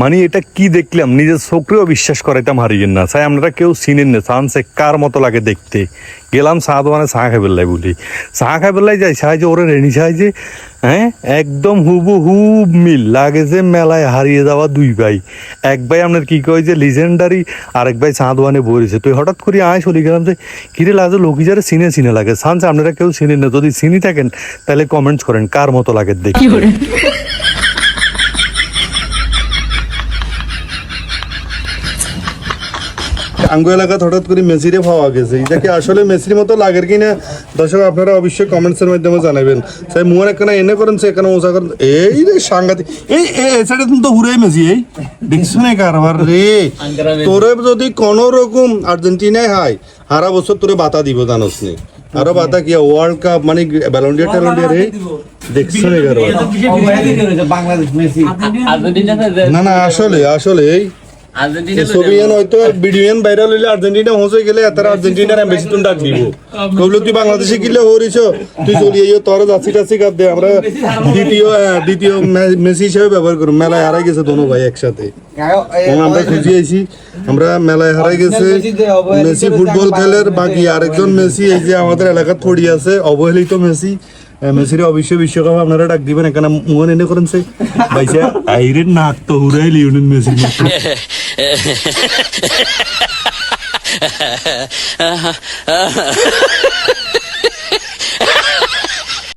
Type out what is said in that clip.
মানে এটা কি দেখলাম, নিজের চোখেও বিশ্বাস করাইতাম হারিয়েন না। চাই আপনারা কেউ চিনেন না, চান্সে কার মতো লাগে দেখতে। গেলাম চা দোকানে চা খাই বেল্লাই বলি, চা খাই বেল্লাই যাই চাই যে ওরা রেডি চাই যে হ্যাঁ একদম হুব মিল লাগে যে মেলায় হারিয়ে যাওয়া দুই ভাই। এক ভাই আপনার কি কয় যে লিজেন্ডারি, আরেক ভাই চা দোকানে বলেছে। তুই হঠাৎ করে আয় চলে গেলাম যে কিরে লাজো লোক যারা চিনে লাগে। চান্সে আপনারা কেউ চিনেন না, যদি চিনি থাকেন তাহলে কমেন্টস করেন কার মতো লাগে দেখতে। আঙ্গু এলাকা হঠাৎ করে মেসিরে পাওয়া গেছে, এটাকে আসলে মেসির মতো লাগের কিনা দর্শক আপনারা অবশ্যই কমেন্টসের মাধ্যমে জানাবেন। তাই মুয়ার এখানে এনে করেন সে এখানে ওসা করেন, এই রে সাংঘাতিক। এই সাইডে তুমি তো হুরাই মেসি, এই দেখছো না কারবার রে। তোরে যদি কোন রকম আর্জেন্টিনায় হাই হারা বছর তোরে বাতা দিব জানোস নি, আরো বাতা কি ওয়ার্ল্ড কাপ মানে ব্যালন্ডিয়ার ট্যালন্ডিয়ার রে দেখছো না কারবার। না না আসলে আসলে এই সোভিয়েন হয়তো ভিডিওন ভাইরাল হইলে আর্জেন্টিনা হোসে গেলে তারা আর্জেন্টিনার এমবেসি তুন ডাক দিব। কবলো তুই বাংলাদেশে গিলে হরিছ তুই চলি আইও তোর যাচ্ছি টাচ্ছি কাপ দে, আমরা দ্বিতীয় মেসি হিসেবে ব্যবহার করব। মেলায় হারাই গেছে দোনো ভাই একসাথে, আমরা খুঁজি আইছি, আমরা মেলায় হারাই গেছে। মেসি ফুটবল খেলের বাকি আরেকজন মেসি এই যে আমাদের এলাকার থড়ি আছে অবহেলিত মেসি। মেসির অবশ্যই বিশ্বকাপ আপনারা ডাক দিবেন। এখানে মন এনে করেন সে ভাইসা আইরের নাক তো হুরাই লিওনেল মেসির মতো।